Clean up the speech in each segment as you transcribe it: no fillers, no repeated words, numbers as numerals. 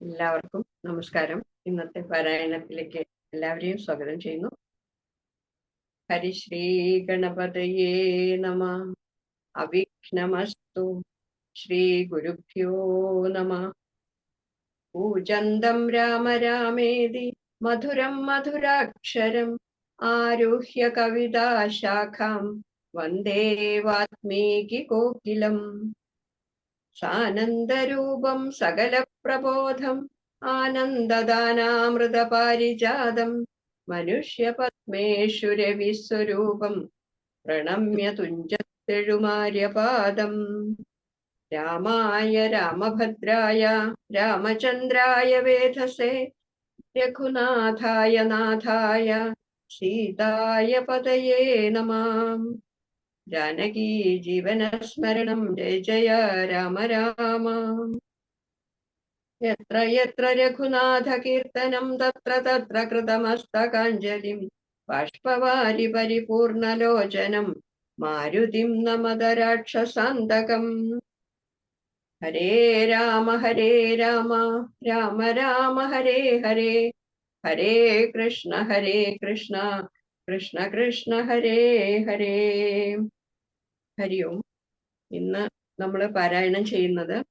എല്ലാവർക്കും നമസ്കാരം. ഇന്നത്തെ പാരായണത്തിലേക്ക് എല്ലാവരെയും സ്വാഗതം ചെയ്യുന്നു. ഹരിശ്രീ ഗണപതയേ നമ. അവിഘ്നമസ്തു. ശ്രീ ഗുരുഭ്യോ നമ. പൂജന്തം രാമ രാമേതി മധുരം മധുരാക്ഷരം ആരുഹ്യ കവിതാശാഖാം വന്ദേ വാത്മീകി കോകിലം. സാനന്ദരൂപം സകല പ്രബോധം ആനന്ദദാനാമൃതപാരിജാതം മനുഷ്യപത്മേശ്വരവിസ്വരൂപം പ്രണമ്യ തുഞ്ചത്തെഴുമാര്യപാദം. രാമായ രാമഭദ്രായ രാമചന്ദ്രായ വേധസേ രഘുനാഥായ നാഥായ സീതായ പതയേ നമഃ. ജാനകീ ജീവനസ്മരണം ജയ ജയ രാമ രാമ. യത്ര യത്ര രഘുനാഥ കീർത്തനം തത്ര തത്ര കൃതമസ്തകാഞ്ജലിം ബാഷ്പവാരി പരിപൂർണലോചനം മാരുതിം നമത രാക്ഷസാന്തകം. ഹരേ രാമ രാമ രാമ ഹരേ ഹരേ, ഹരേ കൃഷ്ണ കൃഷ്ണ കൃഷ്ണ ഹരേ ഹരേ. ഹരി ഓം. ഇന്ന് നമ്മൾ പാരായണം ചെയ്യുന്നത്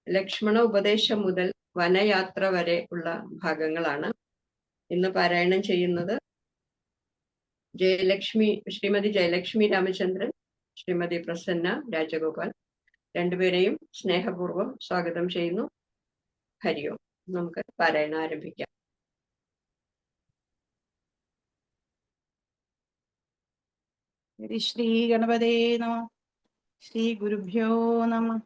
ലക്ഷ്മണ ഉപദേശം മുതൽ വനയാത്ര വരെ ഉള്ള ഭാഗങ്ങളാണ്. ഇന്ന് പാരായണം ചെയ്യുന്നത് ശ്രീമതി ജയലക്ഷ്മി രാമചന്ദ്രൻ, ശ്രീമതി പ്രസന്ന രാജഗോപാൽ. രണ്ടുപേരെയും സ്നേഹപൂർവ്വം സ്വാഗതം ചെയ്യുന്നു. ഹരി ഓം. നമുക്ക് പാരായണം ആരംഭിക്കാം. ശ്രീ ഗണപതേ നമ. ശ്രീ ഗുരുഭ്യോ നമ.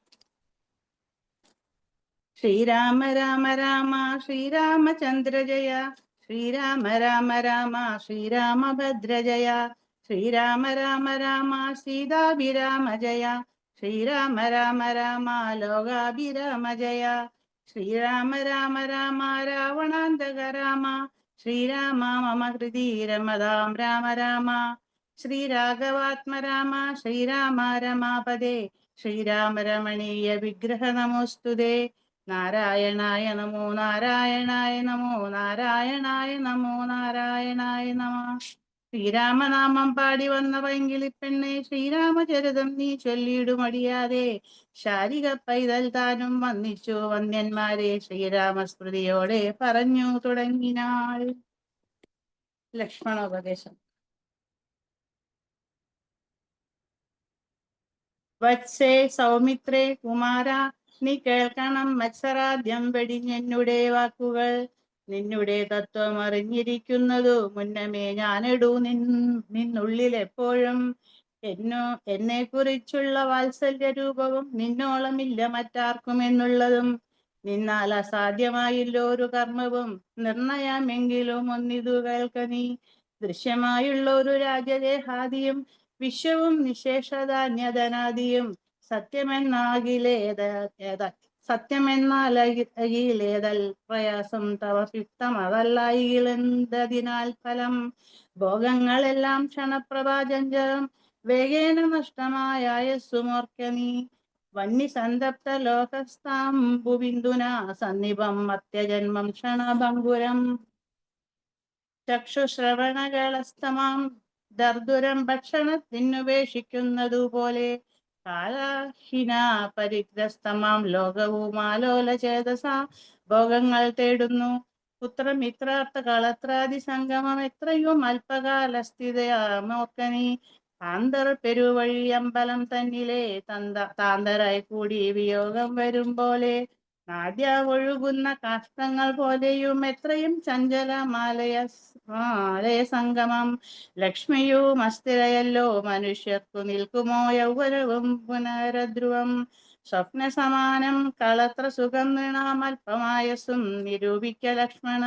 ശ്രീരാമ രാമ രാമ ശ്രീരാമചന്ദ്ര ജയ, ശ്രീരാമ രാമ രാമ ശ്രീരാമഭദ്ര ജയ, ശ്രീരാമ രാമ രാമ സീതാഭിരാമ ജയ, ശ്രീരാമ രാമ രാമ ലോകാഭിരാമ ജയ, ശ്രീരാമ രാമ രാമ രാവണാന്തക രാമ, ശ്രീരാമ മമ ഹൃദി രമതാം രാമ രാമ, ശ്രീരാഘവാത്മരാമ ശ്രീരാമ രമാപദേ, ശ്രീരാമ രമണീയ വിഗ്രഹ നമോസ്തുതേ. നാരായണായ നമോ നാരായണായ നമോ നാരായണായ നമോ നാരായണായ നമ. ശ്രീരാമനാമം പാടി വന്ന പൈങ്കിളിപ്പെണ്ണെ, ശ്രീരാമചരിതം നീ ചൊല്ലിയിടുമടിയാതെ, ശാരിക പൈതൽ താനും വന്നിച്ചു വന്ദ്യന്മാരെ, ശ്രീരാമസ്മൃതിയോടെ പറഞ്ഞു തുടങ്ങിനാൾ. ലക്ഷ്മണോപദേശം. വത്സേ സൗമിത്രേ കുമാര, നീ കേൾക്കണം മത്സരാദ്യം വെടിഞ്ഞെന്നുടെ വാക്കുകൾ. നിന്നുടെ തത്വം അറിഞ്ഞിരിക്കുന്നതു മുന്നമേ ഞാനിടൂ നിന്നുള്ളിൽ എപ്പോഴും. എന്നെ കുറിച്ചുള്ള വാത്സല്യ രൂപവും നിന്നോളമില്ല മറ്റാർക്കും എന്നുള്ളതും. നിന്നാൽ അസാധ്യമായില്ലോ ഒരു കർമ്മവും നിർണയമെങ്കിലും ഒന്നിതു കേൾക്ക നീ. ദൃശ്യമായുള്ള ഒരു രാജ്യദേഹാദിയും വിശ്വവും നിശേഷധാന്യധനാദിയും സത്യമെന്നാലകിലേതൽ പ്രയാസം തവ ഫിക്തം അതല്ലായിലെന്തതിനാൽ ഫലം. ഭോഗങ്ങളെല്ലാം ക്ഷണപ്രഭാചഞ്ചലം, വേഗേന നഷ്ടമായസ്സുമോർക്ക നീ. വന്നി സന്തപ്ത ലോകസ്ഥാംബുബിന്ദുന സന്നിഭം മത്യജന്മം ക്ഷണഭംഗുരം. ചക്ഷുശ്രവണകളസ്തമാം ദർദുരം ഭക്ഷണത്തിനുപേക്ഷിക്കുന്നതുപോലെ, കാലഹീന പരിഗ്രസ്തമാം ലോകവും ആലോലചേതസ ഭോഗങ്ങൾ തേടുന്നു. പുത്രമിത്രാർത്ഥ കളത്രാദി സംഗമം എത്രയും അല്പകാലസ്ഥിതയാമോർക്കനീ. താന്തർ പെരുവഴി അമ്പലം തന്നിലെ താന്തരായി കൂടി വിയോഗം വരും പോലെ, നാദ്യ ഒഴുകുന്ന കാഷ്ടങ്ങൾ പോലെയും എത്രയും ചഞ്ചലമാലയ സംഗമം. ലക്ഷ്മിയും അസ്ഥിരയല്ലോ മനുഷ്യർക്കു നിൽക്കുമോ യൗവനവും പുനരധ്രുവം. സ്വപ്ന സമാനം കളത്ര സുഖം നൃണാമൽപമായസും നിരൂപിക്ക ലക്ഷ്മണ.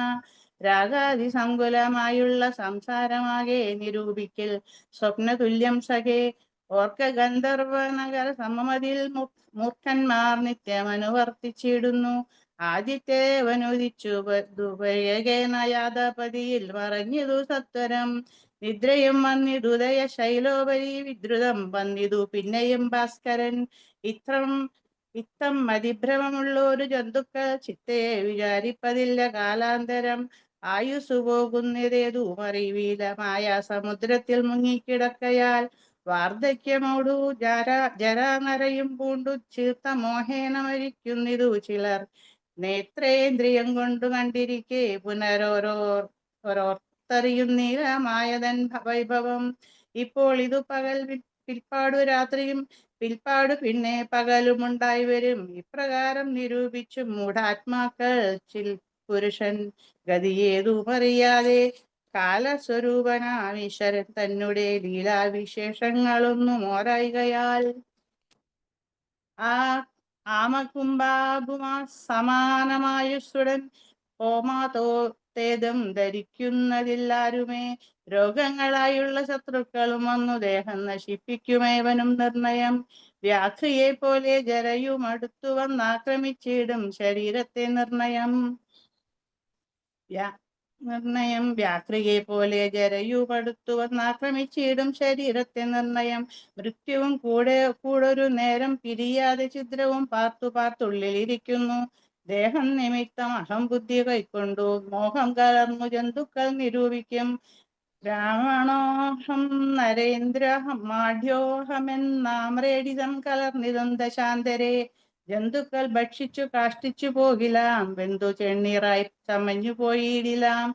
രാഗാദി സങ്കുലമായുള്ള സംസാരമാകെ നിരൂപിക്കൽ സ്വപ്നതുല്യം സഖേ. ഓർക്ക ഗന്ധർവ നഗര സമമതിൽ മൂർഖന്മാർ നിത്യമനുവർത്തിച്ചിടുന്നു. ആദിത്യ വനുദിച്ചു യാദപതിയിൽ മറഞ്ഞിതു സത്വരം. നിദ്രയും വന്നിതുദയ ശൈലോപരി വിദ്രുതം വന്നിതു പിന്നെയും ഭാസ്കരൻ. ഇത്രം ഇത്തം മതിഭ്രമമുള്ള ഒരു ജന്തുക്കൾ ചിത്തയെ വിചാരിപ്പതില്ല. കാലാന്തരം ആയുസ് പോകുന്നതേതും അറിവീല. സമുദ്രത്തിൽ മുങ്ങിക്കിടക്കയാൽ വാർദ്ധക്യമോടു ജരാനരയും പൂണ്ടു ചീർത്ത മോഹേന മരിക്കുന്നിതു ചിലർ. നേത്രേന്ദ്രിയം കൊണ്ടു കണ്ടിരിക്കെ ഓരോർത്തറിയുന്നില്ല മായതൻ വൈഭവം. ഇപ്പോൾ ഇതു പകൽ, പിൽപ്പാടു രാത്രിയും, പിൽപ്പാടു പിന്നെ പകലുമുണ്ടായി വരും. ഇപ്രകാരം നിരൂപിച്ചു മൂഢാത്മാക്കൾ പുരുഷൻ ഗതിയേതുമറിയാതെ കാലസ്വരൂപനാം ഈശ്വരൻ തന്നെ ലീലാവിശേഷങ്ങളൊന്നും ഓരായികയാൽ ആ ആമകുംഭാഭുമാ സമാനമായുസ്സുടൻ ഹോമാതോത്തേതും ധരിക്കുന്നതില്ലാരുമേ. രോഗങ്ങളായുള്ള ശത്രുക്കളും വന്നു ദേഹം നശിപ്പിക്കുമേവനും നിർണയം. വ്യാഘ്രിയെ പോലെ ജരയും അടുത്തു വന്നാക്രമിച്ചിടും ശരീരത്തെ നിർണയം. വ്യാഘ്രിയെ പോലെ ജരയുപടുത്തു വന്നാക്രമിച്ചിടും ശരീരത്തെ നിർണയം. മൃത്യുവും കൂടൊരു നേരം പിരിയാതെ ഛിദ്രവും പാർത്തുള്ളിലിരിക്കുന്നു. ദേഹം നിമിത്തം അഹംബുദ്ധി കൈക്കൊണ്ടു മോഹം കലർന്നു ജന്തുക്കൾ നിരൂപിക്കും. ബ്രാഹ്മണോഹം നരേന്ദ്രഹം മാഢ്യോഹമെന്നാമ്രേഡിതം കലർന്നിതം ദശാന്തരെ. ജന്തുക്കൾ ഭക്ഷിച്ചു കാഷ്ടിച്ചു പോകിലാം, വെന്തു ചെണ്ണീറായി ചമഞ്ഞു പോയിടിലാം.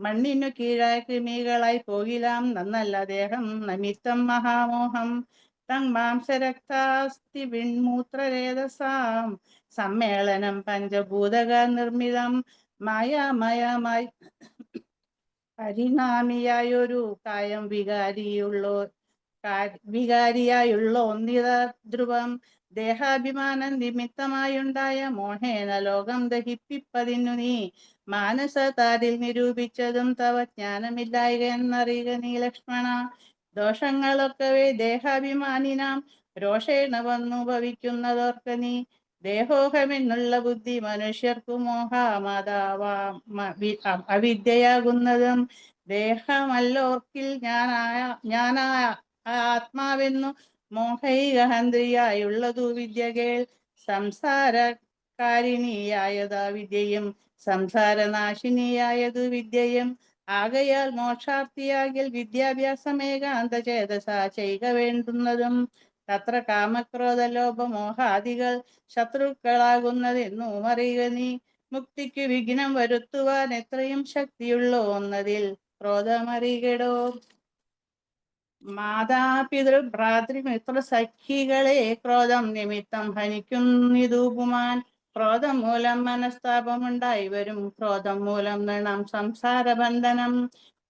മണ്ണിനു കീഴായി കൃമികളായി പോകിലാം, നന്നല്ല ദേഹം നിമിത്തം മഹാമോഹം. മാംസരക്താസ്തി വിൺമൂത്രരേതസാം സമ്മേളനം പഞ്ചഭൂതക നിർമ്മിതം. മായാമയമായി പരിണാമിയായൊരു കായം വികാരിയായുള്ള ഒന്നിത ധ്രുവം. ദേഹാഭിമാനം നിമിത്തമായുണ്ടായ മോഹേന ലോകം ദഹിപ്പിപ്പതിനു നീ മാനസതാരിൽ നിരൂപിച്ചതും തവ ജ്ഞാനമില്ലായക എന്നറിയുക നീ ലക്ഷ്മണ. ദോഷങ്ങളൊക്കവേ ദേഹാഭിമാനിനാം രോഷേണ വന്നു ഭവിക്കുന്നതോർക്ക നീ. ദേഹോഹമെന്നുള്ള ബുദ്ധി മനുഷ്യർക്കു അവിദ്യയാകുന്നതും. ദേഹമല്ലോർക്കിൽ ഞാനായ ആത്മാവെന്നു മോഹൈകഹന്ത്രിയായുള്ളതു വിദ്യകൾ. സംസാരകാരിണിയായതാ വിദ്യയും സംസാരനാശിനിയായതു വിദ്യയും. ആകയാൽ മോക്ഷാർത്ഥിയാകിൽ വിദ്യാഭ്യാസമേകാന്ത ചേതസ ചെയ്യുക വേണ്ടുന്നതും. തത്ര കാമക്രോധ ലോഭമോഹാദികൾ ശത്രുക്കളാകുന്നതെന്നും അറിയുക നീ. മുക്തിക്കു വിഘ്നം വരുത്തുവാൻ എത്രയും ശക്തിയുള്ള ഒന്നതിൽ ക്രോധമറികടോ. മാതാപിതൃ ഭ്രാതൃമിത്ര സഖികളെ ക്രോധം നിമിത്തം ഹനിക്കുന്നിതു പുമാൻ. ക്രോധം മൂലം മനസ്താപമുണ്ടായി വരും, ക്രോധം മൂലം നൃണം സംസാരബന്ധനം.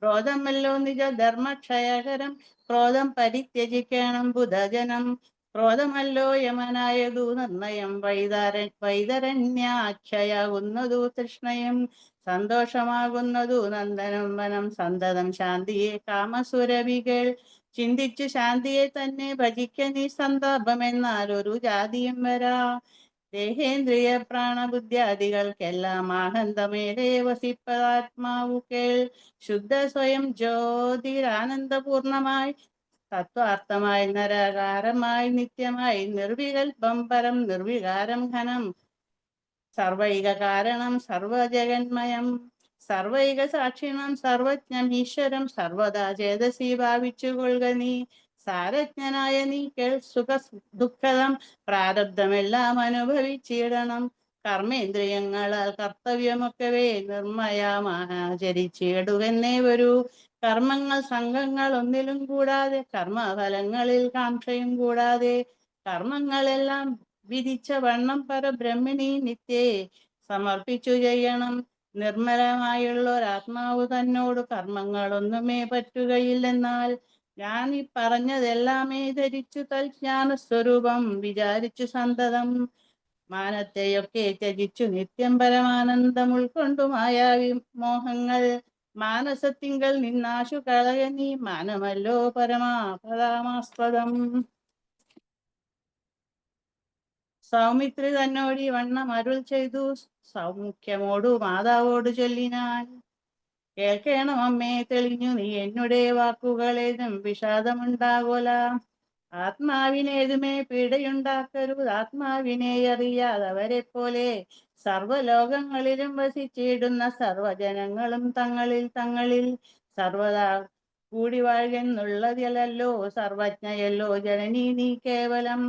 ക്രോധമല്ലോ നിജ ധർമ്മക്ഷയകരം, ക്രോധം പരിത്യജിക്കണം ബുധജനം. ക്രോധമല്ലോ യമനായതു നിർണയം, വൈതരണ്യാഖ്യയാകുന്നതു തൃഷ്ണയും. സന്തോഷമാകുന്നതു നന്ദനം വനം, സന്തതം ശാന്തിയെ കാമസുരഭികൾ. ചിന്തിച്ചു ശാന്തിയെ തന്നെ ഭജിക്ക നീ, സന്താപമെന്നാൽ ഒരു ജാതിയും വരാ. ദേഹേന്ദ്രിയ പ്രാണബുദ്ധ്യാദികൾക്കെല്ലാം ആനന്ദമേലെ വസിപ്പതാത്മാവു കേൾ. ശുദ്ധ സ്വയം ജ്യോതിരാനന്ദപൂർണമായി തത്വാർത്ഥമായി നരകാരമായി നിത്യമായി നിർവികൽപം പരം നിർവികാരം ഘനം സർവൈക കാരണം സർവജഗന്മയം. സർവൈക സാക്ഷിണം സർവജ്ഞം ഈശ്വരം സർവദാ ചേതസി ഭാവിച്ചു കൊള്ളുക നീ. സാരജ്ഞനായ നീ കേൾ, സുഖ ദുഃഖം പ്രാരബ്ധമെല്ലാം അനുഭവിച്ചിടണം. കർമ്മേന്ദ്രിയങ്ങളാൽ കർത്തവ്യമൊക്കവേ നിർമ്മയമാചരിച്ചിടുകന്നേ വരൂ. കർമ്മങ്ങൾ സംഘങ്ങൾ ഒന്നിലും കൂടാതെ, കർമ്മഫലങ്ങളിൽ കാംക്ഷയും കൂടാതെ. കർമ്മങ്ങളെല്ലാം വിധിച്ച വണ്ണം പരബ്രഹ്മിണി നിത്യേ സമർപ്പിച്ചു ചെയ്യണം. നിർമ്മലമായുള്ള ഒരാത്മാവ് തന്നോട് കർമ്മങ്ങളൊന്നുമേ പറ്റുകയില്ലെന്നാൽ ഞാൻ ഈ പറഞ്ഞതെല്ലാമേ ധരിച്ചു തൽജ്ഞാന സ്വരൂപം വിചാരിച്ചു സന്തതം. മാനത്തെയൊക്കെ ത്യജിച്ചു നിത്യം പരമാനന്ദം ഉൾക്കൊണ്ടു മായാവിമോഹങ്ങൾ. മാനസത്തിങ്കൽ നിന്നാശു കളയ നീ, മാനമല്ലോ പരമാപദമാസ്പദം. സൗമിത്രി തന്നോടി വണ്ണം അരുൾ ചെയ്തു സൗമുഖ്യമോടു മാതാവോട് ചൊല്ലിനാൻ. കേൾക്കണം അമ്മേ തെളിഞ്ഞു നീ എന്നുടെ വാക്കുകളേതും വിഷാദമുണ്ടാകോല. ആത്മാവിനേതുമേ പീഡയുണ്ടാക്കരുത്, ആത്മാവിനെ അറിയാതവരെ പോലെ സർവ്വലോകങ്ങളിലും വസിച്ചിടുന്ന സർവ്വജനങ്ങളും തങ്ങളിൽ തങ്ങളിൽ സർവദാ കൂടി വാഴുന്നുള്ളതിലല്ലോ. സർവജ്ഞയല്ലോ ജനനി നീ കേവലം.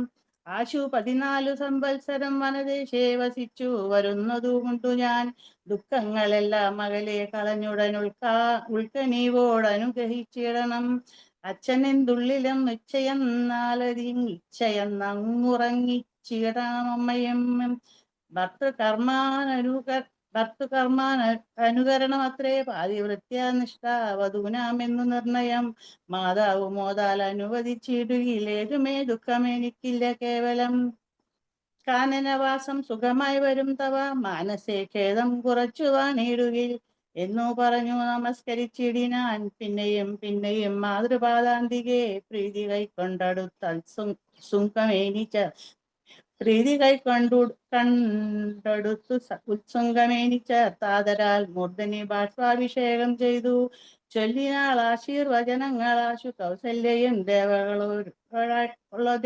ആശു 14 സംവത്സരം വനദേശേ വസിച്ചു വരുന്നതുകൊണ്ടു ഞാൻ ദുഃഖങ്ങളെല്ലാം അകലെ കളഞ്ഞുടൻ ഉൾക്കനീവോടനുഗ്രഹിച്ചിടണം. അച്ഛനെന്തുള്ളിലും നിശ്ചയെന്നങ്ങുറങ്ങിച്ചിടണമമ്മയും. ഭർത്തൃകർമാനുകരണമത്രേ പാതിവൃത്യാനിഷ്ഠ വധൂനാമെന്നു നിർണയം. മാതാവ് മോതാൽ അനുവദിച്ചിടുകിലേതുമേ ദുഃഖമെനിക്കില്ല കേവലം. കാനനവാസം സുഖമായി വരും തവ മാനസേ ഖേദം കുറച്ചു വാണിടുകിൽ എന്നു പറഞ്ഞു നമസ്കരിച്ചിടിനാൻ. പിന്നെയും പിന്നെയും മാതൃപാദാന്തികെ പ്രീതി കൈക്കൊണ്ടടുത്ത പ്രീതി കൈക്കൊണ്ടടുത്തു ഉത്സുങ്കമേനിച്ചാദരാൽ മൂർധനി ബാഷ്പാഭിഷേകം ചെയ്തു ചൊല്ലിനാൾ ആശീർവചനങ്ങളാശു കൗസല്യയും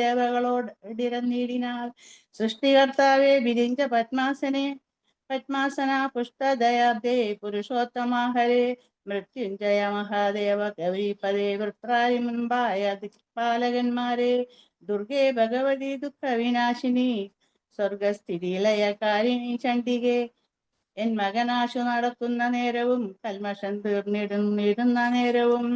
ദേവകളോടിരന്നിടിനാൾ. സൃഷ്ടികർത്താവെ വിരിഞ്ച പത്മാസന പുഷ്ടദയാബ്ദേ പുരുഷോത്തമാഹരേ മൃത്യുഞ്ജയ മഹാദേവ ഗൗരീപദേ വൃത്രാരി മുൻപായ ദിക്പാലകന്മാരെ ദുർഗേ ഭഗവതി ദുഃഖവിനാശിനി സ്വർഗസ്ഥിതിലയകാരിണി ചണ്ഡികേ. എൻ മകനാശു നടക്കുന്ന നേരവും കൽമഷം തീർന്നിടുന്ന നേരവും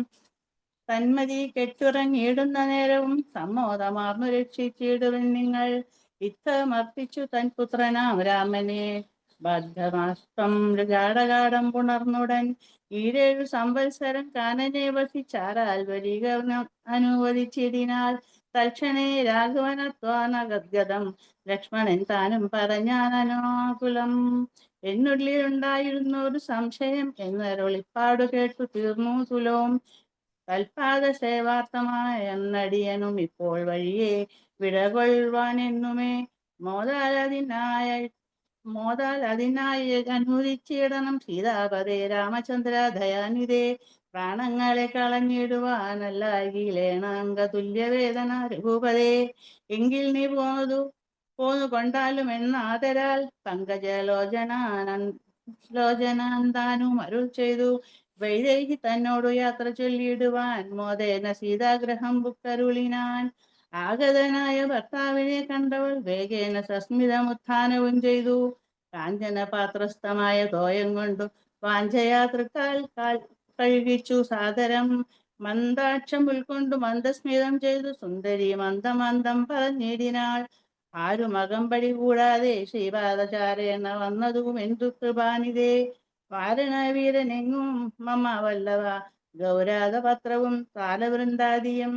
തന്മതി കെട്ടുറങ്ങിയിടുന്ന നേരവും സമ്മോദമാർന്നു രക്ഷിച്ചിടുവൻ നിങ്ങൾ. ഇത്തമർപ്പിച്ചു തൻ പുത്രനാം രാമനെ ബദ്ധമാസ്ത്രം ജാടകാടം പുണർന്നുടൻ 7 സംവത്സരം കാനനെ വസിച്ചാരാൽ വരിക അനുവദിച്ചിടിനാൽ. തൽക്ഷണേ രാഘവനത്വാനഗദ്ഗതം ലക്ഷ്മണൻ താനും പറഞ്ഞാനനാകുലം. എന്നുള്ളിലുണ്ടായിരുന്ന ഒരു സംശയം എന്നൊരൊളിപ്പാടു കേട്ടു തീർന്നു തുലോം. കൽപാദ സേവാർത്ഥമായെന്നടിയനും ഇപ്പോൾ വഴിയെ വിടകൊള്ളുവാനെന്നുമേ മോദാൽ അതിനായി അനുവദിച്ചിടണം. സീതാപതേ രാമചന്ദ്ര ദയാനിധേ പ്രാണങ്ങളെ കളഞ്ഞിടുവാനല്ലാകിലേണാങ്ക തുല്യവേദന രഘുപതേ. എങ്കിൽ നീ പോന്നു കൊണ്ടാലും എന്നാദരാൽ പങ്കജലോചനാന്താനും അരുൾ ചെയ്തു വൈദേഹി തന്നോടു യാത്ര ചൊല്ലിയിടുവാൻ. മോദേന സീതാഗ്രഹം ബുക്കരുളിനാൻ. ആഗതനായ ഭർത്താവിനെ കണ്ടവൾ വേഗേന സസ്മിതമുത്ഥാനവും ചെയ്തു. കാഞ്ചന പാത്രസ്ഥമായ തോയം കൊണ്ടു വാഞ്ചയാതൃക്കാൽ കഴുകിച്ചു സാദരം. മന്ദാക്ഷം ഉൾക്കൊണ്ടു മന്ദസ്മിതം ചെയ്തു സുന്ദരി മന്ദമന്ദം പറഞ്ഞിടിനാൾ. ആരും അകമ്പടി കൂടാതെ ശ്രീപാദചാരേണ വന്നതും എന്തു കൃപാനിതേ. വാരണവീരനെങ്ങും മമ വല്ലവ ഗൗരാതപത്രവും താലവൃന്ദാദിയും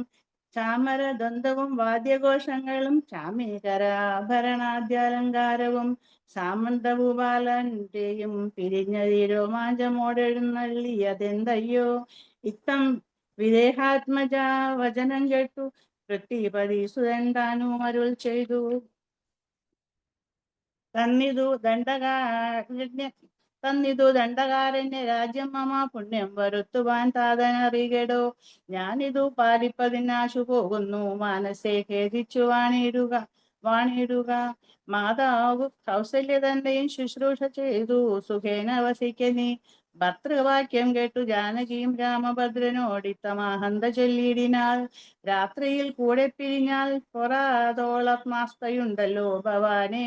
ചാമരദ്വന്ദ്വവും വാദ്യഘോഷങ്ങളും ചാമീകരാഭരണാദ്യാലങ്കാരവും സാമന്തഭൂപാലന്റെയും പിരിഞ്ഞതി രോമാഞ്ചമോടെഴുന്നള്ളിയതെന്തയ്യോ. ഇത്തം വിദേഹാത്മജ വചനം കേട്ടു പൃഥ്വിപതി സുതൻ താനും അരുൾ ചെയ്തു. തന്നിതു ദണ്ഡകാരണ്യ രാജ്യം മമ പുണ്യം വരുത്തുവാൻ താതനറികടോ. ഞാനിതു പാലിപ്പതിനാശു പോകുന്നു മാനസേ ഖേദിച്ചു വാണിടുക. മാതാവ് കൗസല്യ തന്നെയും ശുശ്രൂഷ ചെയ്തു സുഖേന വസിക്ക നീ. ഭർതൃവാക്യം കേട്ടു ജാനകിയും രാമഭദ്രനോടിത്തമാഹന്ത ചൊല്ലിയിടിനാൾ. രാത്രിയിൽ കൂടെ പിരിഞ്ഞാൽ പൊറാതോളമാസ്തയുണ്ടല്ലോ ഭവാനെ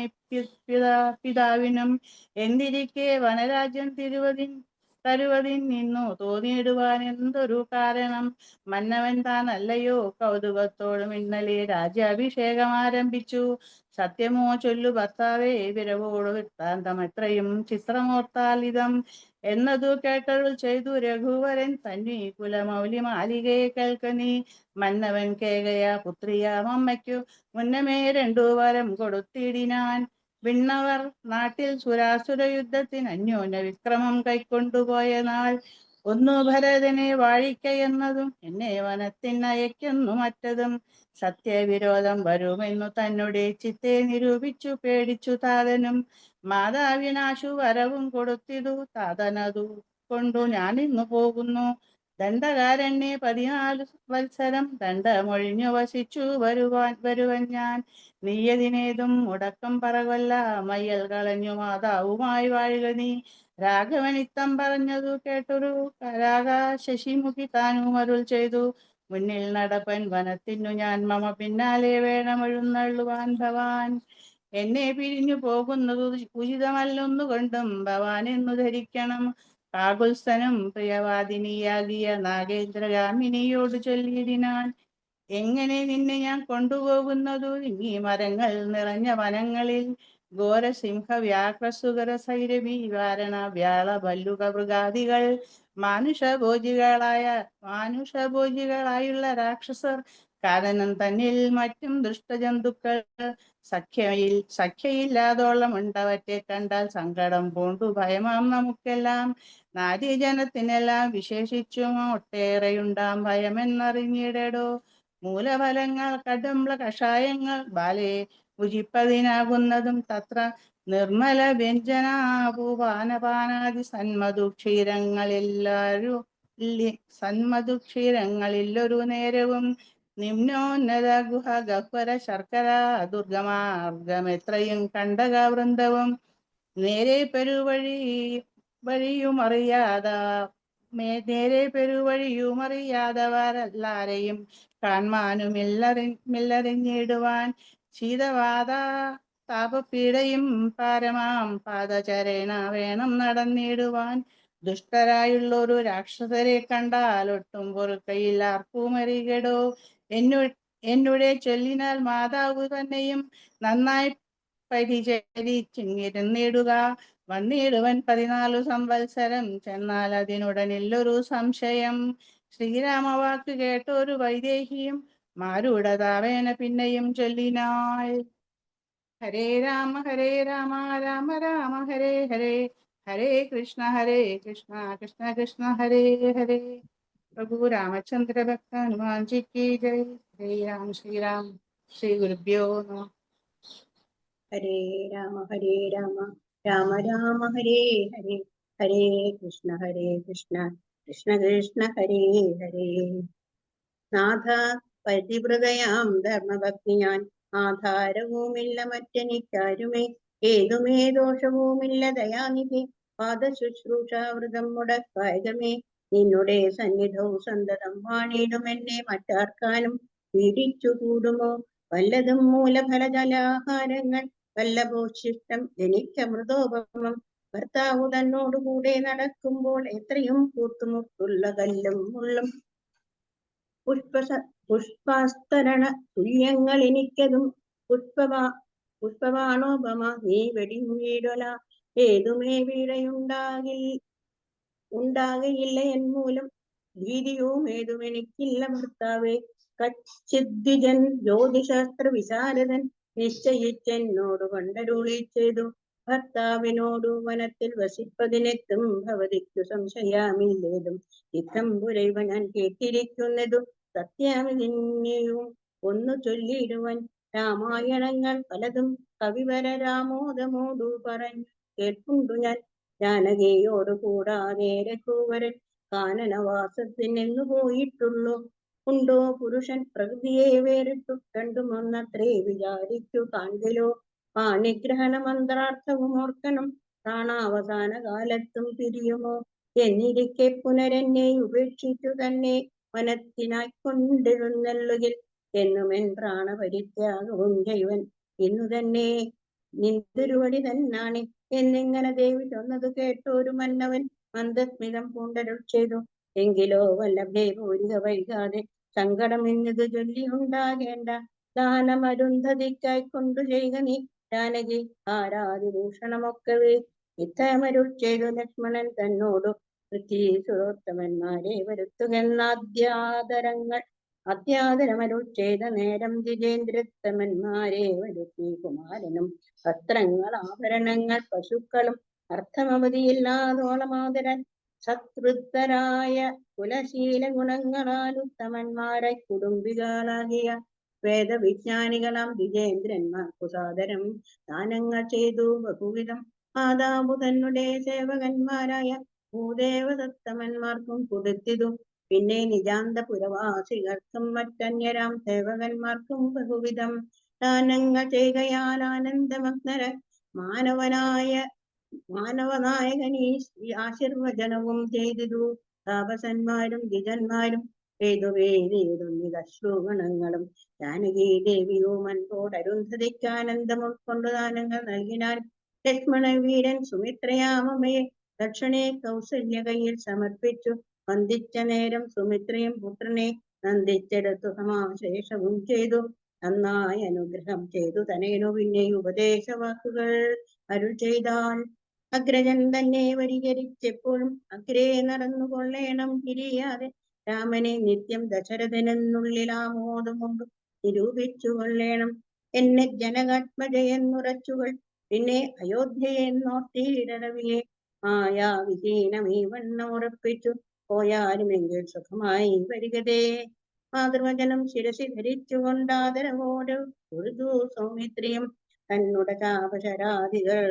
പിതാവിനും. എന്തിരിക്കെ വനരാജ്യം തരുവതിൻ നിന്നു തോന്നിയിടുവാൻ എന്തൊരു കാരണം. മന്നവൻ താനല്ലയോ കൗതുകത്തോടും ഇന്നലെ രാജ്യാഭിഷേകം ആരംഭിച്ചു. സത്യമോ ചൊല്ലു ഭർത്താവേ വിരവോട് വൃത്താന്തം എത്രയും ചിത്രമോർത്താലിതം എന്നതു കേട്ടരുൾ ചെയ്തു രഘുവരൻ തന്വി കുലമൗലി മാലികയെ കേൾക്കനീ. മന്നവൻ കേകയ പുത്രിയാം അമ്മയ്ക്കു മുന്നമേ 2 വരം കൊടുത്തിടിനാൻ. വിണ്ണവർ നാട്ടിൽ സുരാസുര യുദ്ധത്തിന് അന്യോന്യ വിക്രമം കൈക്കൊണ്ടുപോയ നാൾ. ഒന്നു ഭരതനെ വാഴിക്ക എന്നതും എന്നെ വനത്തിനയക്കുന്നു മറ്റതും. സത്യവിരോധം വരുമെന്നു തന്നെ ചിത്തെ നിരൂപിച്ചു പേടിച്ചു താതനും. മാതാവിനാശു വരവും കൊടുത്തിതു താതനതു കൊണ്ടു ഞാനിന്നു പോകുന്നു. ദണ്ഡകാരണ്യെ 14 വത്സരം ദണ്ഡമൊഴിഞ്ഞു വസിച്ചു വരുവൻ ഞാൻ. നീയതിനേതും മുടക്കം പറകൊല്ല, മയ്യൽ കളഞ്ഞു മാതാവുമായി വാഴുക നീ. രാഘവനിത്തം പറഞ്ഞതു കേട്ടൊരു രാഗ ശശിമുഖി താനും അരുൾ ചെയ്തു. മുന്നിൽ നടപ്പൻ വനത്തിനു ഞാൻ, മമ പിന്നാലെ വേണമെഴുന്നള്ളുവാൻ ഭവാൻ. എന്നെ പിരിഞ്ഞു പോകുന്നത് ഉചിതമല്ലൊന്നുകൊണ്ടും ഭവാൻ എന്നു ധരിക്കണം. കാകുത്സ്ഥനും പ്രിയവാദിനിയാകിയ നാഗേന്ദ്രഗാമിനിയോട് ചൊല്ലിയതിനാൽ, എങ്ങനെ നിന്നെ ഞാൻ കൊണ്ടുപോകുന്നതു ഈ മരങ്ങൾ നിറഞ്ഞ വനങ്ങളിൽ? ഘോരസിംഹ വ്യാഘ്രസുകര സൈരവി വാരണ വ്യാള ഭല്ലുക മൃഗാദികൾ മാനുഷഭോജികളായുള്ള രാക്ഷസർ, കാനനം തന്നിൽ മറ്റും ദുഷ്ടജന്തുക്കൾ, സഖ്യയില്ലാതോളം ഉണ്ടവറ്റെ കണ്ടാൽ സങ്കടം പൂണ്ടു ഭയമാം നമുക്കെല്ലാം. നാരീജനത്തിനെല്ലാം വിശേഷിച്ചും ഒട്ടേറെയുണ്ടാം ഭയമെന്നറിഞ്ഞിടടോ. മൂലഫലങ്ങൾ കടുംബ കഷായങ്ങൾ ബാലെ ഭുജിപ്പതിനാകുന്നതും തത്ര നിർമ്മല വ്യഞ്ജനാപൂപാനപാനാദി സന്മധുക്ഷീരങ്ങളില്ലൊരു നേരവും. നിമ്നോന്നത ഗുഹ ഗഹ്വര ശർക്കര ദുർഗമാർഗമെത്രയും കണ്ടകവൃന്ദവും, നേരെ പെരുവഴിയുമറിയാതവരെല്ലാരെയും കാൺമാനുമില്ലറിഞ്ഞിടുവാൻ. ശീതവാത താപപീഡയും പാരമാം പാദചരേണ വേണം നടന്നിടുവാൻ. ദുഷ്ടരായുള്ളൊരു രാക്ഷസരെ കണ്ടാൽ ഒട്ടും പൊറുക്കയിൽ ആർക്കുമറികടോ. എന്നുടെ ചൊല്ലിനാൽ മാതാവ് തന്നെയും നന്നായി പരിചരിച്ചിരുന്നിടുക. വന്നിടുവൻ 14 സംവത്സരം ചെന്നാൽ അതിനുടനില്ലൊരു സംശയം. ശ്രീരാമവാക്ക് കേട്ടൊരു വൈദേഹിയും മാരൂഢതാവേന പിന്നെയും ചൊല്ലിനാൾ. ഹരേ രാമ രാമ രാമ ഹരേ ഹരേ, ഹരേ കൃഷ്ണ കൃഷ്ണ കൃഷ്ണ ഹരേ ഹരേ. പ്രഭു രാമചന്ദ്ര ഭക്ത ഹനുമാൻ ജി की जय. ശ്രീരാം ശ്രീ ഗുരുഭ്യോ നമഃ. ഹരേ രാമ രാമ രാമ ഹരേ ഹരേ, ഹരേ കൃഷ്ണ കൃഷ്ണ കൃഷ്ണ ഹരേ ഹരേ. നാഥ പരിവൃതയാം ധർമ്മഭക്തി ഞാൻ, ആധാരവുമില്ല മറ്റെനിക്കാരുമേ. ഏതുമേ ദോഷവുമില്ല ദയാനിധി, പാദശുശ്രൂഷാവൃതം മുടക്കായകമേ. നിന്നുടെ സന്നിധവും സന്തതം വാണിടുമെന്നെ മറ്റാർക്കാനും പീഡിച്ചു കൂടുമോ. വല്ലതും മൂലഫലജലാഹാരങ്ങൾ വല്ലഭോശിഷ്ടം എനിക്കമൃതോപമം. ഭർത്താവു തന്നോടുകൂടെ നടക്കുമ്പോൾ എത്രയും കൂത്തുമുട്ടുള്ള കല്ലും മുള്ളും പുഷ്പാസ്തരണ തുല്യങ്ങൾ എനിക്കതും. പുഷ്പവാണോപമ നീ വെടിഞ്ഞിടല, ഏതുമേ ഉണ്ടാകയില്ല എൻ മൂലം. ഭീതിയും ഏതുമെനിക്കില്ല ഭർത്താവേ. കച്ചിദ്വിജൻ ജ്യോതിശാസ്ത്ര വിശാരദൻ നിശ്ചയിച്ചെന്നോട് കണ്ടരുളി ചെയ്തു. ഭർത്താവിനോടു വനത്തിൽ വസിപ്പതിനെത്തും ഭവതിക്കു സംശയാമില്ലേതും. ഇത്തം പുരൈവ ഞാൻ കേട്ടിരിക്കുന്നതു സത്യാമിതിന്നെയും ഒന്നു ചൊല്ലിയിടുവൻ. രാമായണങ്ങൾ പലതും കവിവര രാമോദമോടു പറഞ്ഞു കേൾപ്പുണ്ടു ഞാൻ. ജാനകിയോടു കൂടാതെ രഘുവരൻ കാനനവാസത്തിനെന്നു പോയിട്ടുള്ളൂ. ഉണ്ടോ പുരുഷൻ പ്രകൃതിയെ വേറിട്ടു കണ്ടുമൊന്നത്രേ വിചാരിച്ചു കാൺകിലോ. പാണിഗ്രഹണ മന്ത്രാർത്ഥവും ഓർക്കണം, പ്രാണാവസാന കാലത്തും പിരിയുമോ. എന്നിരിക്കെ പുനരെന്നെ ഉപേക്ഷിച്ചു തന്നെ വനത്തിനായി കൊണ്ടിരുന്നല്ലുകിൽ, എന്നുമെൻ പ്രാണപരിത്യാഗവും ജൈവൻ ഇന്നു തന്നെ നിന്തിരുവടി തന്നാണ്. എന്നിങ്ങനെ ദേവി ചൊന്നതു കേട്ടൊരു മന്നവൻ മന്ദസ്മിതം പൂണ്ടരുൾ ചെയ്തു. എങ്കിലോ വല്ലഭേ പൂരിക വൈകാതെ സങ്കടം എന്നിത് ചൊല്ലിയുണ്ടാകേണ്ട. ദാനമരുന്ധതിക്കായി കൊണ്ടു ചെയ്യുക നീ ജാനകി ആരാതിഭൂഷണമൊക്കവേ. ഇത്തമരുൾ ചെയ്തു ലക്ഷ്മണൻ തന്നോടു പൃഥ്വീസുരോത്തമന്മാരെ അത്യാദരമരുൾ ചെയ്ത നേരം ജിതേന്ദ്രത്തമന്മാരെ വരുത്തി കുമാരനും വസ്ത്രങ്ങൾ ആഭരണങ്ങൾ പശുക്കളും അർത്ഥമവധിയില്ലാതോളമാതരാൻ സത്വൃദ്ധരായ കുലശീല ഗുണങ്ങളാൽ ഉത്തമന്മാരായി കുടുംബികളാകിയ വേദവിജ്ഞാനികളാം ദ്വിജേന്ദ്രന്മാർക്കു സാദരം ദാനങ്ങൾ ചെയ്തു ബഹുവിധം. മാതാവു തന്നെ സേവകന്മാരായ ഭൂദേവദത്തമന്മാർക്കും കൊടുത്തിതു. പിന്നെ നിജാന്തപുരവാസികൾക്കും മറ്റന്യരാം സേവകന്മാർക്കും ബഹുവിധം ദാനങ്ങൾ ചെയ്യുകയാൽ ആനന്ദമഗ്നര മാനവനായകനീ ആശീർവചനവും ചെയ്തിതു. താപസന്മാരും ദ്വിജന്മാരും ശ്ലോകണങ്ങളും ജാനകി ദേവിയും അൻപോട് അരുന്ധതിക്ക് ആനന്ദം ഉൾക്കൊണ്ടു ദാനങ്ങൾ നൽകിനാൽ ലക്ഷ്മണ വീരൻ സുമിത്രയാമമ്മയെ ദക്ഷണെ കൗസല്യ കയ്യിൽ സമർപ്പിച്ചു. വന്ദിച്ച നേരം സുമിത്രയും പുത്രനെ നന്ദിച്ചെടുത്തു സമാശേഷവും ചെയ്തു. നന്നായി അനുഗ്രഹം ചെയ്തു തനേനു പിന്നെ ഉപദേശ വാക്കുകൾ അരുൾ ചെയ്താൽ അഗ്രജൻ തന്നെ വരീകരിച്ചെപ്പോഴും അഗ്രേ നടന്നു കൊള്ളേണം പിരിയാതെ രാമനെ നിത്യം ദശരഥനെന്നുള്ളിൽ ആമോദം കൊണ്ട് നിരൂപിച്ചു കൊള്ളേണം. എന്നെ ജനകാത്മജയെന്നുറച്ചുകൾ പിന്നെ അയോധ്യയെന്നോർത്തിരവിയെ മായാവിഹീനമീ വണ്ണം ഉറപ്പിച്ചു പോയാലുമെങ്കിൽ സുഖമായി വരികതേ. മാതൃവചനം ശിരസി ധരിച്ചുകൊണ്ടാദരവോട് തൊഴുതു സൗമിത്രിയും തന്നുട ചാപശരാദികൾ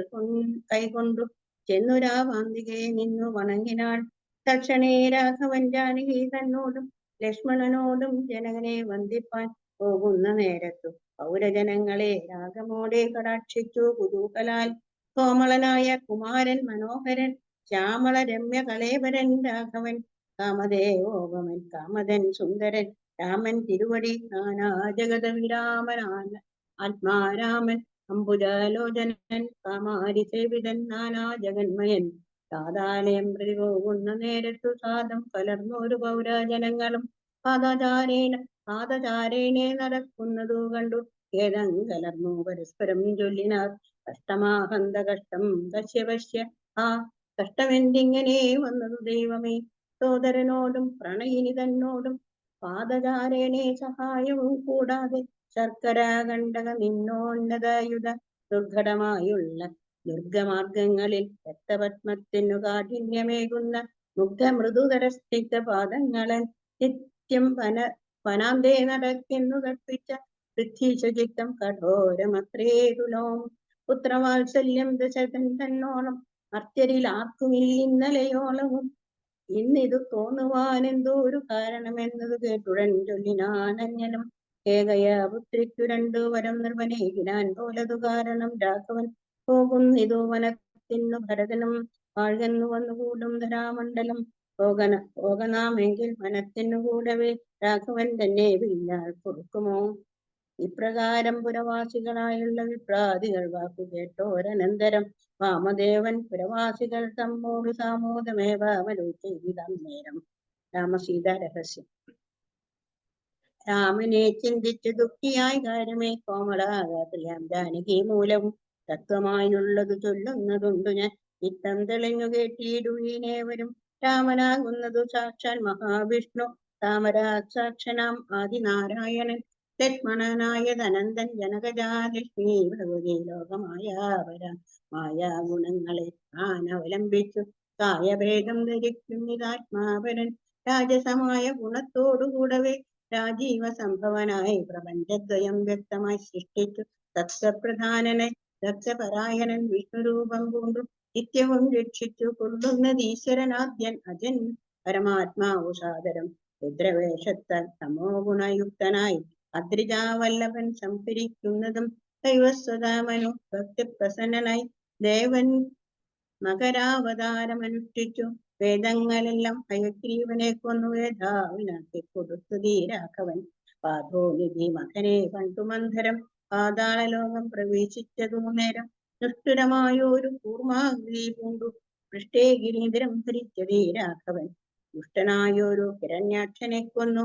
കൈകൊണ്ടു ചെന്നു രാവാന്തികയെ നിന്നു വണങ്ങിനാൾ. തക്ഷണേ രാഘവൻ ജാനകി തന്നോടും ലക്ഷ്മണനോടും ജനകനെ വന്ദിപ്പാൻ പോകുന്ന നേരത്തു പൗരജനങ്ങളെ രാഗമോടെ കടാക്ഷിച്ചു കുതൂഹലാൽ. കോമളനായ കുമാരൻ മനോഹരൻ ശ്യാമള രമ്യ കലേവരൻ രാഘവൻ കാമദേവോപമൻ കാമദൻ സുന്ദരൻ രാമൻ തിരുവടി നാനാ ജഗത വിരാമനാൻ ആത്മാരാമൻ അംബുജാലോചനൻ കാമാരി സേവിതൻ നാനാ ജഗന്മയൻ. താതാലയം പ്രതി പോകുന്ന നേരത്തു സാദം കലർന്നൊരു പൗരജനങ്ങളും പാദചാരേണെ നടക്കുന്നതു കണ്ടു ഖേദം കലർന്നു പരസ്പരം ചൊല്ലിനാർ. കഷ്ടമാഹന്ത കഷ്ടം പശ്യ ആ കഷ്ടമെന്തിങ്ങനെ വന്നതു ദൈവമേ. സോദരനോടും പ്രണയിനി തന്നോടും പാദചാരേണെ സഹായവും കൂടാതെ ശർക്കര കണ്ടക നിന്നോന്നതയുധ ദുർഘടമായുള്ള ദുർഗമാർഗങ്ങളിൽ രക്തപത്മത്തിനു കാഠിന്യമേകുന്ന മുഗ്ധമൃദുതരസ്ഥിത പാദങ്ങളൻ നിത്യം വനാന്തേ നടക്കുന്നു കൽപ്പിച്ച പൃഥ്വീശചിത്തം കഠോരമത്രേതുലോം. പുത്രവാത്സല്യം ദശരഥൻ തന്നോളം മർത്യരിൽ ആർക്കുമില്ലന്നലയോളവും ഇന്നിതു തോന്നുവാൻ എന്തോ ഒരു കാരണമെന്നത് കേട്ടുടൻ ചൊല്ലിനാനന്യനും. ഏകയ പുത്രിക്കു രണ്ടു വരം നിർവനേകിനാൻ പോലതു കാരണം രാഘവൻ പോകുന്നിതു വനത്തിനു ഭരതനും വാഴ്കന്നു വന്നുകൂടും ധരാമണ്ഡലം. പോകനാമെങ്കിൽ വനത്തിനു കൂടവേ രാഘവൻ തന്നെ പിന്നാൾ കൊടുക്കുമോ. ഇപ്രകാരം പുരവാസികളായുള്ള വിപ്രാതികൾ വാക്കു കേട്ടോരനന്തരം വാമദേവൻ പുരവാസികൾ തമ്മോട് സാമോദമേവാമലു ചെയ്തിടാം നേരം. രാമസീത രഹസ്യം. രാമനെ ചിന്തിച്ചു ദുഃഖിയായി കാര്യമേ കോമളാകാത്രിയാം ജാനകി മൂലവും തത്വമായുള്ളത് ചൊല്ലുന്നതുണ്ടു ഞാൻ. ചിത്തം തെളിഞ്ഞു കേട്ടിടുവീനേവരും രാമനാകുന്നതു സാക്ഷാൽ മഹാവിഷ്ണു താമരാക്ഷനാം ആദിനാരായണൻ ലക്ഷ്മണനായ ധനന്തൻ ജനകജാലക്ഷ്മി ഭഗവതി മായാ ഗുണങ്ങളെ അവലംബിച്ചു കായഭേദം ധരിക്കുന്നിതാത്മാപരൻ രാജസമായ ഗുണത്തോടുകൂടവേ രാജീവ സംഭവനായി പ്രപഞ്ചദ്വയം വ്യക്തമായി സൃഷ്ടിച്ചു. തത്വപ്രധാനനെ ദക്ഷപരായണൻ വിഷ്ണുരൂപം കൊണ്ടു നിത്യവും രക്ഷിച്ചു കൊള്ളുന്നതീശ്വരനാദ്യൻ അജൻ പരമാത്മാവു സാദരം രുദ്രവേഷത്താൽ തമോ ഗുണയുക്തനായി അദ്രിജാവല്ലഭൻ സംഹരിക്കുന്നതും ദൈവസ്വതാമനു ഭക്തിപ്രസന്നനായി ദേവൻ മകരാവതാരമനുഷ്ഠിച്ചു. വേദങ്ങളെല്ലാം ഹയഗ്രീവനെ കൊന്നു വേദാവിനാക്കി കൊടുത്തു ധീരാഘവൻ. പാദോനിധി മകനെ കണ്ടു മന്ധരം പാതാളലോകം പ്രവേശിച്ചതു നേരം ദുഷ്ടരമായൊരു കൂർമാഗ്രി പൂണ്ടു പൃഷ്ടേ ഗിരീന്ദ്രം ധരിച്ച ധീരാഘവൻ. ദുഷ്ടനായൊരു ഹിരണ്യാക്ഷനെ കൊന്നു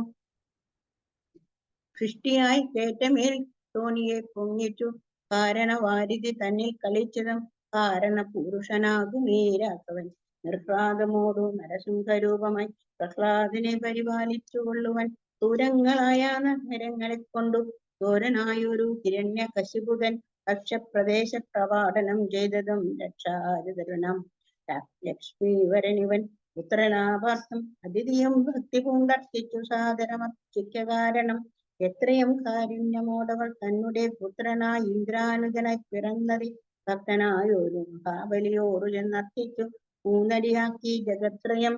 സൃഷ്ടിയായി കേറ്റമേൽ തോണിയെ പൊങ്ങിച്ചു. കാരണവാരിധി തന്നിൽ കളിച്ചതും കാരണ പുരുഷനാകുമേ രാഘവൻ. നിർഹ്ലാദമോടു നരസിംഹരൂപമായി പ്രഹ്ലാദനെ പരിപാലിച്ചു കൊള്ളുവൻ. ദൂരങ്ങളായ നഗരങ്ങളെ കൊണ്ടു ഘോരനായൊരു ഹിരണ്യ കശിപുതൻ ഭക്ഷ്യപ്രദേശ പ്രവാടനം ചെയ്തതും രക്ഷാചരണം ലക്ഷ്മീവരനിവൻ. പുത്രലാഭാർത്ഥം അതിഥിയും ഭക്തി പൂണ്ടർത്തിച്ചു സാദരമർച്ചിക്ക കാരണം എത്രയും കാരുണ്യമോടവൾ തന്നെ പുത്രനായി ഇന്ദ്രാനുജനായി പിറന്നതി ഭക്തനായൊരു മഹാബലിയോടു ചെന്നർത്തിച്ചു. മൂന്നടിയാക്കി ജഗത്രയം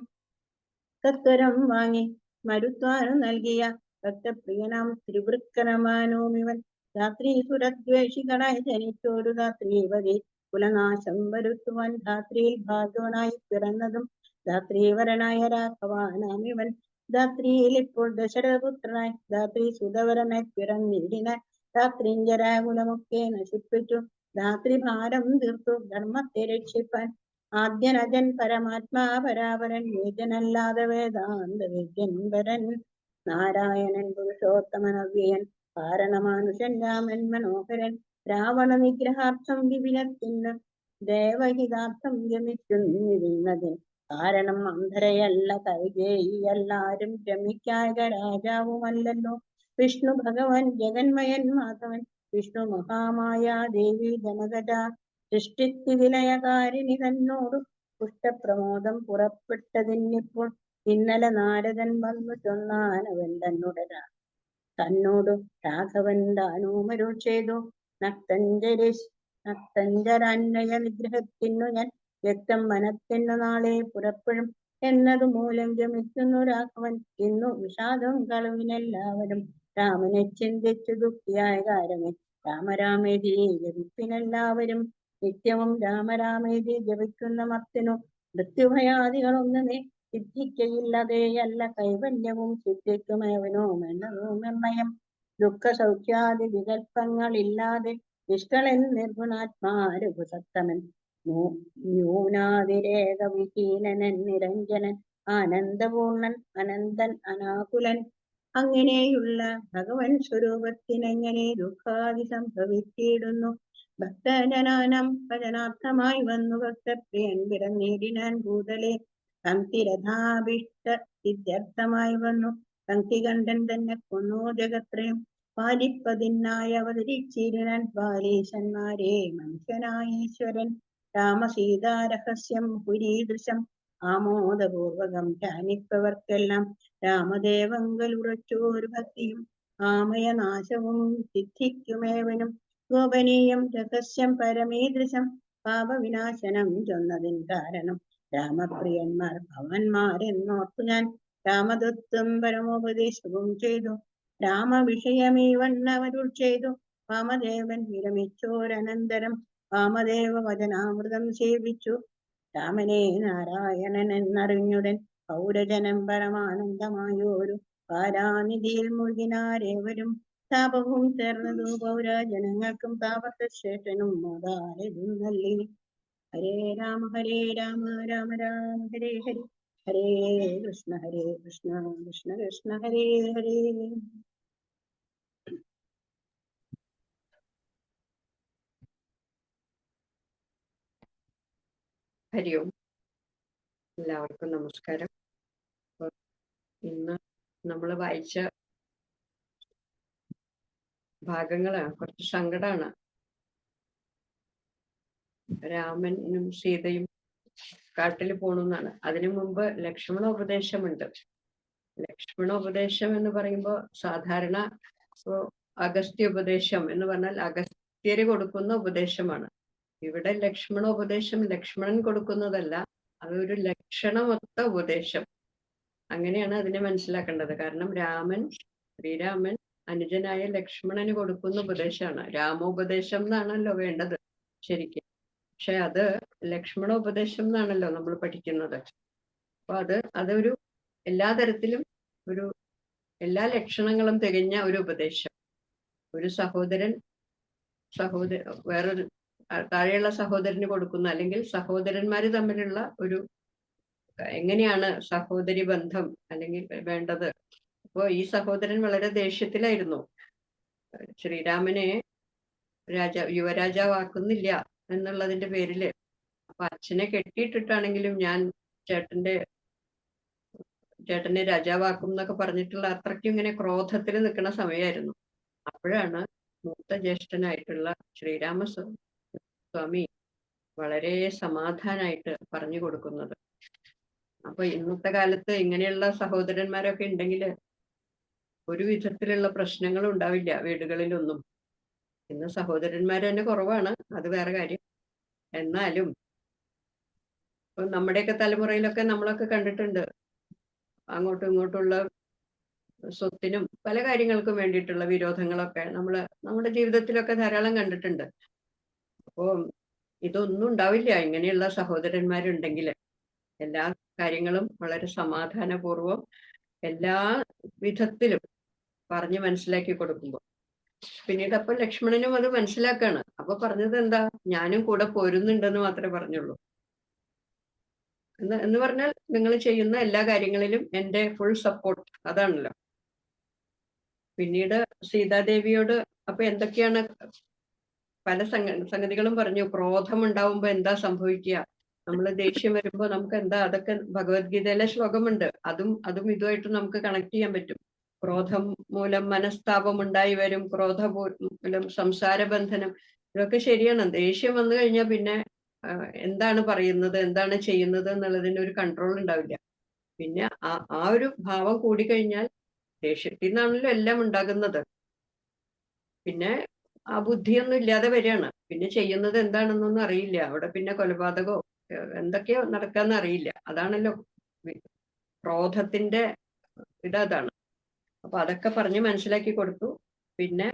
തത്വരം വാങ്ങി മരുത്വാനും നൽകിയ ഭക്തപ്രിയനാം ത്രിവൃക്കരമാനോമിവൻ രാത്രി സുരദ്വേഷികളായി ജനിച്ചൊരു രാത്രിവരെ കുലനാശം വരുത്തുവാൻ രാത്രിയിൽ ഭാഗ്യവനായി പിറന്നതും ധാത്രീവരനായ രാഘവാനാം ഇവൻ ധാത്രിയിൽ ഇപ്പോൾ ദശരഥപുത്രനായി ധാത്രി സുതവരനായി പിറന്നിടിനാൻ രാത്രിഞ്ചരാകുലമൊക്കെ നശിപ്പിച്ചു ധാത്രി ഭാരം തീർത്തു ധർമ്മത്തെ രക്ഷിപ്പാൻ ആദ്യനജൻ പരമാത്മാ പരാപരൻ വേദനല്ലാതെ വേദാന്ത വിദ്യൻപരൻ നാരായണൻ പുരുഷോത്തമനവ്യയൻ കാരണമാനുഷൻ രാമൻ മനോഹരൻ രാവണ നിഗ്രഹാർത്ഥം വിപിനത്തിന് ദേവഹിതാർത്ഥം ഗമിക്കുന്നതിന് കാരണം അന്ധരയല്ല കൈകേയി എല്ലാരും രമിക്കായ രാജാവുമല്ലല്ലോ വിഷ്ണു ഭഗവാൻ ജഗന്മയൻ മാധവൻ വിഷ്ണു മഹാമായ ദേവി ജനകജ സൃഷ്ടിസ്ഥിതിലയകാരിണി തന്നോട് പുഷ്ടപ്രമോദം പുറപ്പെട്ടതിനിപ്പോൾ ഇന്നലെ നാരദൻ വന്നു ചൊന്നാനവൻ തന്നോട് രാഘവൻ ദാനോമരുൾ ചെയ്തു നക്തഞ്ചരാന്വയ നിഗ്രഹത്തിനു ഞാൻ വ്യക്തം മനത്തിനു നാളെ പുറപ്പെടും എന്നതു മൂലം ഗമിക്കുന്നു രാഘവൻ ഇന്നു വിഷാദം കളവിനെല്ലാവരും രാമനെ ചിന്തിച്ചു ദുഃഖിയായ കാരമേ രാമരാമേതി ജപിപ്പിനെല്ലാവരും നിത്യവും രാമരാമേതി ജപിക്കുന്ന മത്തിനു മൃത്യുഭയാദികളൊന്നുമേ സിദ്ധിക്കയില്ലതേയല്ല കൈവല്യവും സിദ്ധിക്കുമേവനോ മെന്നതോ നിർണയം ദുഃഖ സൗഖ്യാദി വികൽപ്പങ്ങളില്ലാതെ നിഷ്കളൻ നിർഗുണാത്മാരുസത്തമൻ ന്യൂനാതിരേക വിഹീനനൻ നിരഞ്ജനൻ ആനന്ദപൂർണൻ അനന്തൻ അനാകുലൻ അങ്ങനെയുള്ള ഭഗവൻ സ്വരൂപത്തിനെങ്ങനെ ദുഃഖാദി സംഭവിച്ചിടുന്നു ഭക്തജനാനം ഭജനാർത്ഥമായി വന്നു ഭക്തപ്രിയൻ പിറന്നീടിനാൻ ഭൂതലെ പങ്ക്തിരഥാഭിഷ്ട സിദ്ധ്യർത്ഥമായി വന്നു പങ്ക്തികണ്ഠൻ തന്നെ കൊന്നു ജഗത്രയം പാലിപ്പതിനായി അവതരിച്ചിരുന്നാൻ ബാലീശന്മാരെ മനുഷ്യനായ ഈശ്വരൻ രാമസീതാരഹസ്യം പുരീദൃശം ആമോദപൂർവകം ധ്യാനിപ്പവർക്കെല്ലാം രാമദേവങ്കൽ ഉറച്ചോരു ഭക്തിയും ആമയനാശവും സിദ്ധിക്കുമേവനും ഗോപനീയം രഹസ്യം പരമീദൃശം പാപവിനാശനം ചൊന്നതിൻ കാരണം രാമപ്രിയന്മാർ ഭവന്മാരെന്നോർത്തു ഞാൻ രാമദത്വം പരമോപദേശവും ചെയ്തു രാമവിഷയമീ വണ്ണവരുൾ ചെയ്തു വാമദേവൻ വിരമിച്ചോരനന്തരം വാമദേവ വചനാമൃതം സേവിച്ചു രാമനെ നാരായണൻ എന്നറിഞ്ഞുടൻ പൗരജനം പരമാനന്ദമായോരു പാരാനിധിയിൽ മുഴുകിനാരേവരും താപവും ചേർന്നതു പൗരജനങ്ങൾക്കും താപസശേഷനും മോദാരതും നല്ലി ഹരേ രാമ രാമ രാമ ഹരേ ഹരി ഹരേ കൃഷ്ണ കൃഷ്ണ കൃഷ്ണ ഹരേ ഹരേ. ഹരി ഓം. എല്ലാവർക്കും നമസ്കാരം. ഇന്ന് നമ്മൾ വായിച്ച ഭാഗങ്ങളാണ് കുറച്ച് സങ്കടമാണ്. രാമനും സീതയും കാട്ടിൽ പോണെന്നാണ്. അതിനു മുമ്പ് ലക്ഷ്മണോപദേശമുണ്ട്. ലക്ഷ്മണോപദേശം എന്ന് പറയുമ്പോൾ സാധാരണ അഗസ്ത്യോപദേശം എന്ന് പറഞ്ഞാൽ അഗസ്ത്യര് കൊടുക്കുന്ന ഉപദേശമാണ്. ഇവിടെ ലക്ഷ്മണോപദേശം ലക്ഷ്മണൻ കൊടുക്കുന്നതല്ല, അതൊരു ലക്ഷണമൊത്ത ഉപദേശം. അങ്ങനെയാണ് അതിനെ മനസ്സിലാക്കേണ്ടത്. കാരണം ശ്രീരാമൻ അനുജനായ ലക്ഷ്മണന് കൊടുക്കുന്ന ഉപദേശമാണ്. രാമോപദേശം എന്നാണല്ലോ വേണ്ടത് ശരിക്കും. പക്ഷെ അത് ലക്ഷ്മണോപദേശം എന്നാണല്ലോ നമ്മൾ പഠിക്കുന്നത്. അപ്പൊ അതൊരു എല്ലാ തരത്തിലും എല്ലാ ലക്ഷണങ്ങളും തികഞ്ഞ ഒരു ഉപദേശം. ഒരു സഹോദരൻ വേറൊരു താഴെയുള്ള സഹോദരന് കൊടുക്കുന്ന, അല്ലെങ്കിൽ സഹോദരന്മാര് തമ്മിലുള്ള എങ്ങനെയാണ് സഹോദരി ബന്ധം അല്ലെങ്കിൽ വേണ്ടത്. അപ്പോ ഈ സഹോദരൻ വളരെ ദേഷ്യത്തിലായിരുന്നു. ശ്രീരാമനെ യുവരാജാവാക്കുന്നില്ല എന്നുള്ളതിന്റെ പേരില്. അപ്പൊ അച്ഛനെ കെട്ടിയിട്ടിട്ടാണെങ്കിലും ഞാൻ ചേട്ടനെ രാജാവാക്കും എന്നൊക്കെ പറഞ്ഞിട്ടുള്ള അത്രയ്ക്കും ഇങ്ങനെ ക്രോധത്തിൽ നിൽക്കുന്ന സമയമായിരുന്നു. അപ്പോഴാണ് മൂത്ത ജ്യേഷ്ഠനായിട്ടുള്ള ശ്രീരാമസ്വാമി വളരെ സമാധാനായിട്ട് പറഞ്ഞു കൊടുക്കുന്നത്. അപ്പൊ ഇന്നത്തെ കാലത്ത് ഇങ്ങനെയുള്ള സഹോദരന്മാരൊക്കെ ഉണ്ടെങ്കിൽ ഒരു വിധത്തിലുള്ള പ്രശ്നങ്ങളും ഉണ്ടാവില്ല വീടുകളിലൊന്നും. ഇന്ന് സഹോദരന്മാർ തന്നെ കുറവാണ്, അത് വേറെ കാര്യം. എന്നാലും ഇപ്പൊ നമ്മുടെയൊക്കെ തലമുറയിലൊക്കെ നമ്മളൊക്കെ കണ്ടിട്ടുണ്ട് അങ്ങോട്ടും ഇങ്ങോട്ടുള്ള സ്വത്തിനും പല കാര്യങ്ങൾക്കും വേണ്ടിയിട്ടുള്ള വിരോധങ്ങളൊക്കെ നമ്മുടെ ജീവിതത്തിലൊക്കെ ധാരാളം കണ്ടിട്ടുണ്ട്. അപ്പോ ഇതൊന്നും ഉണ്ടാവില്ല ഇങ്ങനെയുള്ള സഹോദരന്മാരുണ്ടെങ്കിൽ. എല്ലാ കാര്യങ്ങളും വളരെ സമാധാനപൂർവ്വം എല്ലാ വിധത്തിലും പറഞ്ഞ് മനസ്സിലാക്കി കൊടുക്കുമ്പോൾ പിന്നീട് അപ്പൊ ലക്ഷ്മണനും അത് മനസ്സിലാക്കാണ്. അപ്പൊ പറഞ്ഞത് എന്താ, ഞാനും കൂടെ പോരുന്നുണ്ടെന്ന് മാത്രമേ പറഞ്ഞുള്ളൂ. എന്ന് പറഞ്ഞാൽ നിങ്ങൾ ചെയ്യുന്ന എല്ലാ കാര്യങ്ങളിലും എന്റെ ഫുൾ സപ്പോർട്ട്, അതാണല്ലോ. പിന്നീട് സീതാദേവിയോട് അപ്പൊ എന്തൊക്കെയാണ് പല സംഗതികളും പറഞ്ഞു. ക്രോധം ഉണ്ടാവുമ്പോ എന്താ സംഭവിക്കുക, നമ്മൾ ദേഷ്യം വരുമ്പോ നമുക്ക് എന്താ, അതൊക്കെ ഭഗവത്ഗീതയിലെ ശ്ലോകമുണ്ട്. അതും ഇതുമായിട്ട് നമുക്ക് കണക്ട് ചെയ്യാൻ പറ്റും. ക്രോധം മൂലം മനസ്താപം ഉണ്ടായി വരും, മൂലം സംസാര ബന്ധനം. ഇതൊക്കെ ശരിയാണ്. ദേഷ്യം വന്നു കഴിഞ്ഞാൽ പിന്നെ എന്താണ് പറയുന്നത്, എന്താണ് ചെയ്യുന്നത് എന്നുള്ളതിന് ഒരു കൺട്രോൾ ഉണ്ടാവില്ല. പിന്നെ ആ ഒരു ഭാവം കൂടിക്കഴിഞ്ഞാൽ ദേഷ്യത്തിൽ നിന്നാണല്ലോ എല്ലാം ഉണ്ടാകുന്നത്. പിന്നെ ആ ബുദ്ധിയൊന്നും ഇല്ലാതെ വരികയാണ്. പിന്നെ ചെയ്യുന്നത് എന്താണെന്നൊന്നും അറിയില്ല. അവിടെ പിന്നെ കൊലപാതകമോ എന്തൊക്കെയോ നടക്കാന്ന് അറിയില്ല. അതാണല്ലോ ക്രോധത്തിന്റെ ഇതാണ്. അപ്പൊ അതൊക്കെ പറഞ്ഞ് മനസ്സിലാക്കി കൊടുത്തു. പിന്നെ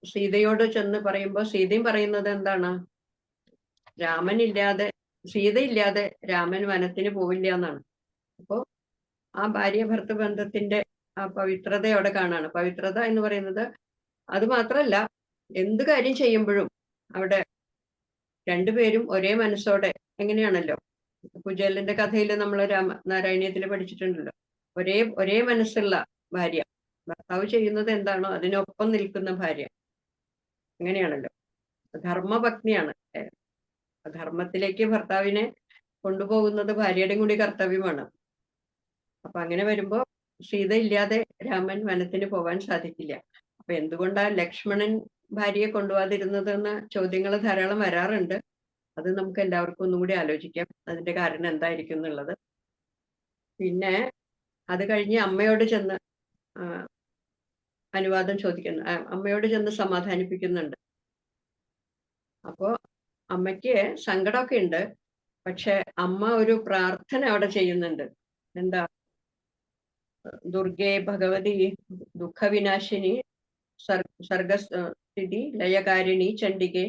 സീതയോട് ചെന്ന് പറയുമ്പോ സീതയും പറയുന്നത് എന്താണ്, സീതയില്ലാതെ രാമൻ വനത്തിന് പോവില്ല എന്നാണ്. അപ്പോ ആ ഭാര്യ ഭർത്തൃ ബന്ധത്തിന്റെ ആ പവിത്രത അവിടെ കാണാണ്. പവിത്രത എന്ന് പറയുന്നത് അത് മാത്രല്ല, എന്ത് കാര്യം ചെയ്യുമ്പോഴും അവിടെ രണ്ടുപേരും ഒരേ മനസ്സോടെ, എങ്ങനെയാണല്ലോ കുചേലന്റെ കഥയിൽ നമ്മൾ നാരായണീയത്തിൽ പഠിച്ചിട്ടുണ്ടല്ലോ, ഒരേ മനസ്സുള്ള ഭാര്യ. ഭർത്താവ് ചെയ്യുന്നത് എന്താണോ അതിനൊപ്പം നിൽക്കുന്ന ഭാര്യ, അങ്ങനെയാണല്ലോ. ധർമ്മപത്നിയാണ്. ധർമ്മത്തിലേക്ക് ഭർത്താവിനെ കൊണ്ടുപോകുന്നത് ഭാര്യയുടെയും കൂടി കർത്തവ്യമാണ്. അപ്പൊ അങ്ങനെ വരുമ്പോ സീത ഇല്ലാതെ രാമൻ വനത്തിന് പോവാൻ സാധിക്കില്ല. അപ്പൊ എന്തുകൊണ്ടാ ലക്ഷ്മണൻ ഭാര്യയെ കൊണ്ടുപോകാതിരുന്നതെന്ന ചോദ്യങ്ങൾ ധാരാളം വരാറുണ്ട്. അത് നമുക്ക് എല്ലാവർക്കും ഒന്നും കൂടി ആലോചിക്കാം, അതിന്റെ കാരണം എന്തായിരിക്കും എന്നുള്ളത്. പിന്നെ അത് കഴിഞ്ഞ് അമ്മയോട് ചെന്ന് അനുവാദം ചോദിക്കുന്നു, അമ്മയോട് ചെന്ന് സമാധാനിപ്പിക്കുന്നുണ്ട്. അപ്പോ അമ്മയ്ക്ക് സങ്കടമൊക്കെ ഉണ്ട്. പക്ഷെ അമ്മ ഒരു പ്രാർത്ഥന അവിടെ ചെയ്യുന്നുണ്ട്. എന്താ, ദുർഗേ ഭഗവതി ദുഃഖവിനാശിനി സർഗസ്ഥിതി ലയകാരിണി ചണ്ഡികെ,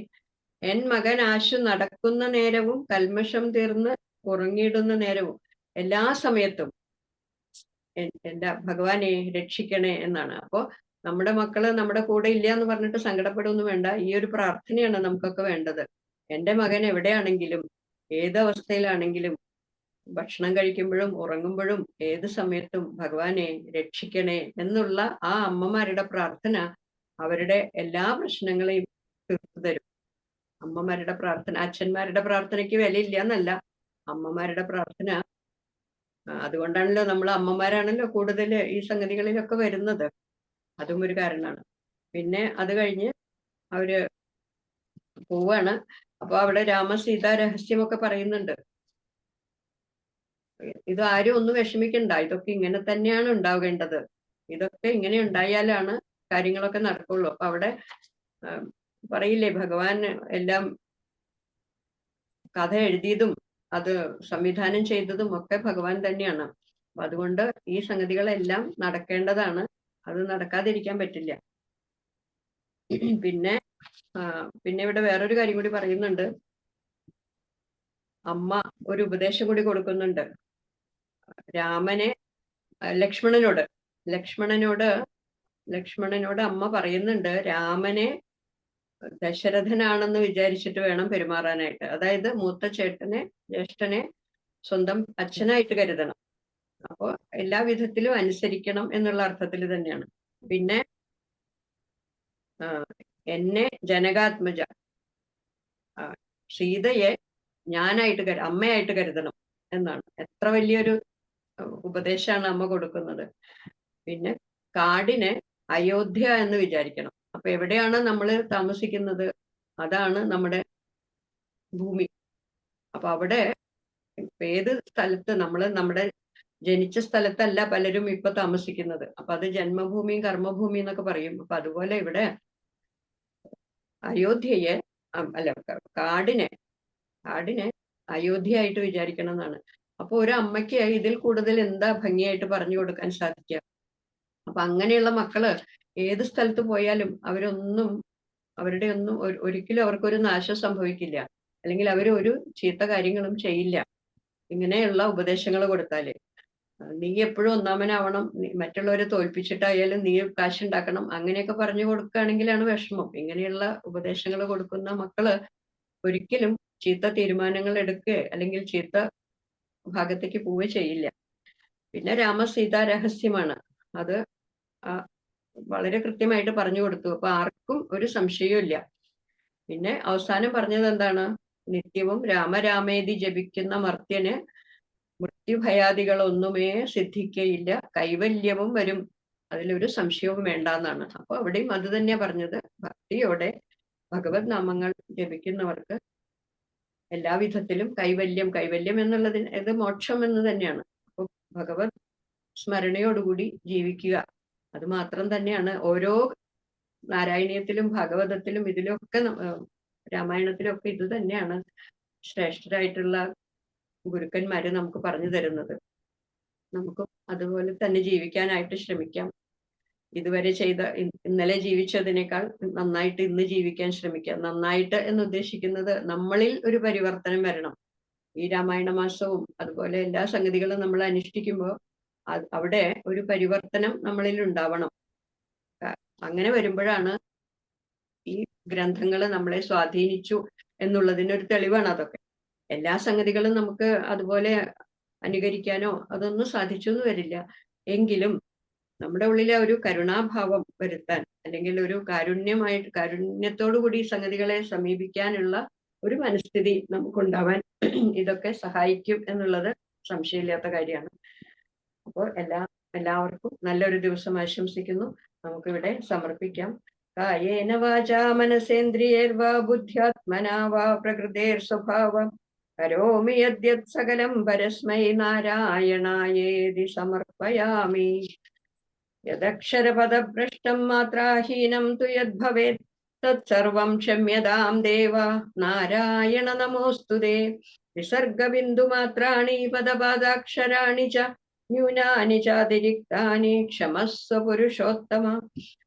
എൻ മകൻ ആശു നടക്കുന്ന നേരവും കൽമഷം തീർന്ന് ഉറങ്ങിയിടുന്ന നേരവും എല്ലാ സമയത്തും എന്റെ ഭഗവാനെ രക്ഷിക്കണേ എന്നാണ്. അപ്പോ നമ്മുടെ മക്കള് നമ്മുടെ കൂടെ ഇല്ല എന്ന് പറഞ്ഞിട്ട് സങ്കടപ്പെടുകയൊന്നും വേണ്ട. ഈ ഒരു പ്രാർത്ഥനയാണ് നമുക്കൊക്കെ വേണ്ടത്. എന്റെ മകൻ എവിടെയാണെങ്കിലും ഏതവസ്ഥയിലാണെങ്കിലും ഭക്ഷണം കഴിക്കുമ്പോഴും ഉറങ്ങുമ്പോഴും ഏത് സമയത്തും ഭഗവാനെ രക്ഷിക്കണേ എന്നുള്ള ആ അമ്മമാരുടെ പ്രാർത്ഥന അവരുടെ എല്ലാ പ്രശ്നങ്ങളെയും തീർത്തു തരും. അമ്മമാരുടെ പ്രാർത്ഥന, അച്ഛന്മാരുടെ പ്രാർത്ഥനയ്ക്ക് വിലയില്ല എന്നല്ല, അമ്മമാരുടെ പ്രാർത്ഥന. അതുകൊണ്ടാണല്ലോ നമ്മൾ അമ്മമാരാണല്ലോ കൂടുതൽ ഈ സംഗതികളിലൊക്കെ വരുന്നത്. അതും ഒരു കാരണമാണ്. പിന്നെ അത് കഴിഞ്ഞ് അവര് പോവാണ്. അപ്പൊ അവിടെ രാമസീത രഹസ്യമൊക്കെ പറയുന്നുണ്ട്. ഇത് ആരും ഒന്നും വിഷമിക്കണ്ട, ഇതൊക്കെ ഇങ്ങനെ തന്നെയാണ് ഉണ്ടാവേണ്ടത്. ഇതൊക്കെ ഇങ്ങനെ ഉണ്ടായാലാണ് കാര്യങ്ങളൊക്കെ നടക്കുള്ളൂ. അപ്പൊ അവിടെ പറയില്ലേ, ഭഗവാൻ എല്ലാം കഥ എഴുതിയതും അത് സംവിധാനം ചെയ്തതും ഒക്കെ ഭഗവാൻ തന്നെയാണ്. അപ്പൊ അതുകൊണ്ട് ഈ സംഗതികളെല്ലാം നടക്കേണ്ടതാണ്, അത് നടക്കാതിരിക്കാൻ പറ്റില്ല. പിന്നെ ഇവിടെ വേറൊരു കാര്യം കൂടി പറയുന്നുണ്ട്. അമ്മ ഒരു ഉപദേശം കൂടി കൊടുക്കുന്നുണ്ട് രാമനെ, ലക്ഷ്മണനോട് അമ്മ പറയുന്നുണ്ട്, രാമനെ ദശരഥനാണെന്ന് വിചാരിച്ചിട്ട് വേണം പെരുമാറാനായിട്ട്. അതായത് മൂത്ത ചേട്ടനെ, ജ്യേഷ്ഠനെ സ്വന്തം അച്ഛനായിട്ട് കരുതണം. അപ്പോ എല്ലാ വിധത്തിലും അനുസരിക്കണം എന്നുള്ള അർത്ഥത്തിൽ തന്നെയാണ്. പിന്നെ എന്നെ ജനകാത്മജ, സീതയെ ഞാനായിട്ട് അമ്മയായിട്ട് കരുതണം എന്നാണ്. എത്ര വലിയൊരു ഉപദേശമാണ് അമ്മ കൊടുക്കുന്നത്. പിന്നെ കാടിനെ അയോധ്യ എന്ന് വിചാരിക്കണം. അപ്പൊ എവിടെയാണ് നമ്മൾ താമസിക്കുന്നത്, അതാണ് നമ്മുടെ ഭൂമി. അപ്പൊ അവിടെ ഏത് സ്ഥലത്ത് നമ്മുടെ ജനിച്ച സ്ഥലത്തല്ല പലരും ഇപ്പൊ താമസിക്കുന്നത്. അപ്പൊ അത് ജന്മഭൂമിയും കർമ്മഭൂമി എന്നൊക്കെ പറയും. അപ്പൊ അതുപോലെ ഇവിടെ അയോധ്യയെ കാടിനെ അയോധ്യയായിട്ട് വിചാരിക്കണം എന്നാണ്. അപ്പൊ ഒരു അമ്മയ്ക്ക് ഇതിൽ കൂടുതൽ എന്താ ഭംഗിയായിട്ട് പറഞ്ഞു കൊടുക്കാൻ സാധിക്കുക? അപ്പൊ അങ്ങനെയുള്ള മക്കള് ഏത് സ്ഥലത്ത് പോയാലും അവരുടെ ഒന്നും ഒരിക്കലും അവർക്കൊരു നാശം സംഭവിക്കില്ല. അല്ലെങ്കിൽ അവർ ഒരു ചീത്ത കാര്യങ്ങളും ചെയ്യില്ല. ഇങ്ങനെയുള്ള ഉപദേശങ്ങൾ കൊടുത്താല്. നീ എപ്പോഴും ഒന്നാമനാവണം, മറ്റുള്ളവരെ തോൽപ്പിച്ചിട്ടായാലും നീ കാശുണ്ടാക്കണം, അങ്ങനെയൊക്കെ പറഞ്ഞു കൊടുക്കുകയാണെങ്കിലാണ് വിഷമം. ഇങ്ങനെയുള്ള ഉപദേശങ്ങൾ കൊടുക്കുന്ന മക്കള് ഒരിക്കലും ചീത്ത തീരുമാനങ്ങൾ എടുക്കുക അല്ലെങ്കിൽ ചീത്ത ഭാഗത്തേക്ക് പോവുകയോ ചെയ്യില്ല. പിന്നെ രാമസീതാ രഹസ്യമാണ്. അത് വളരെ കൃത്യമായിട്ട് പറഞ്ഞു കൊടുത്തു. അപ്പൊ ആർക്കും ഒരു സംശയവും ഇല്ല. പിന്നെ അവസാനം പറഞ്ഞത് എന്താണ്? നിത്യവും രാമരാമേതി ജപിക്കുന്ന മർത്യന് മൃത്യുഭയാദികളൊന്നുമേ സിദ്ധിക്കയില്ല, കൈവല്യവും വരും, അതിലൊരു സംശയവും വേണ്ടെന്നാണ്. അപ്പൊ അവിടെയും അത് തന്നെയാ പറഞ്ഞത്. ഭക്തിയോടെ ഭഗവത് നാമങ്ങൾ ജപിക്കുന്നവർക്ക് എല്ലാവിധത്തിലും കൈവല്യം എന്നുള്ളതിന് ഇത് മോക്ഷം എന്ന് തന്നെയാണ്. അപ്പൊ ഭഗവത് സ്മരണയോടുകൂടി ജീവിക്കുക, അത് മാത്രം തന്നെയാണ് ഓരോ നാരായണീയത്തിലും ഭാഗവതത്തിലും ഇതിലൊക്കെ രാമായണത്തിലൊക്കെ ഇത് തന്നെയാണ് ശ്രേഷ്ഠരായിട്ടുള്ള ഗുരുക്കന്മാര് നമുക്ക് പറഞ്ഞു തരുന്നത്. നമുക്കും അതുപോലെ തന്നെ ജീവിക്കാനായിട്ട് ശ്രമിക്കാം. ഇതുവരെ ഇന്നലെ ജീവിച്ചതിനേക്കാൾ നന്നായിട്ട് ഇന്ന് ജീവിക്കാൻ ശ്രമിക്കാം. നന്നായിട്ട് എന്ന് ഉദ്ദേശിക്കുന്നത് നമ്മളിൽ ഒരു പരിവർത്തനം വരണം. ഈ രാമായണ മാസവും അതുപോലെ എല്ലാ സംഗതികളും നമ്മൾ അനുഷ്ഠിക്കുമ്പോൾ അവിടെ ഒരു പരിവർത്തനം നമ്മളിൽ ഉണ്ടാവണം. അങ്ങനെ വരുമ്പോഴാണ് ഈ ഗ്രന്ഥങ്ങൾ നമ്മളെ സ്വാധീനിച്ചു എന്നുള്ളതിനൊരു തെളിവാണ് അതൊക്കെ. എല്ലാ സംഗതികളും നമുക്ക് അതുപോലെ അനുകരിക്കാനോ അതൊന്നും സാധിച്ചു എന്ന് വരില്ല. എങ്കിലും നമ്മുടെ ഉള്ളിലെ ഒരു കരുണാഭാവം വരുത്താൻ, അല്ലെങ്കിൽ ഒരു കാരുണ്യത്തോടു കൂടി സംഗതികളെ സമീപിക്കാനുള്ള ഒരു മനസ്ഥിതി നമുക്കുണ്ടാവാൻ ഇതൊക്കെ സഹായിക്കും എന്നുള്ളത് സംശയമില്ലാത്ത കാര്യമാണ്. അപ്പോൾ എല്ലാവർക്കും നല്ലൊരു ദിവസം ആശംസിക്കുന്നു. നമുക്കിവിടെ സമർപ്പിക്കാം. കായേന വാചാ മനസേന്ദ്രിയേർവാ ബുദ്ധ്യാത്മനാ വാ പ്രകൃതേർ സ്വഭാവം കരോമി യദ്യത് സകലം പരസ്മൈ നാരായണായേതി സമർപ്പയാമി. യദക്ഷരപദഭ്രഷ്ടം മാത്രാഹീനം തു യദ്ഭവേത് തത്സർവം ക്ഷമ്യതാം ദേവ നാരായണ നമോസ്തുതേ. വിസർഗബിന്ദുമാത്രാണി പദപാദാക്ഷരാണി ച ന്യൂനാനി ചാതിരിക്താനി ക്ഷമസ്വ പുരുഷോത്തമ.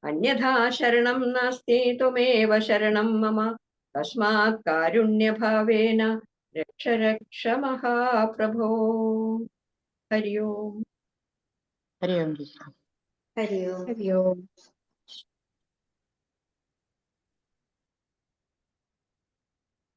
അന്യഥാ ശരണം നാസ്തി ത്വമേവ ശരണം മമ. തസ്മാത് കാരുണ്യഭാവേന രക്ഷ രക്ഷ മഹാപ്രഭോ. ഹരി ഓം. ഹരി ഓം. ഹരി ഓം. ഹരി ഓം.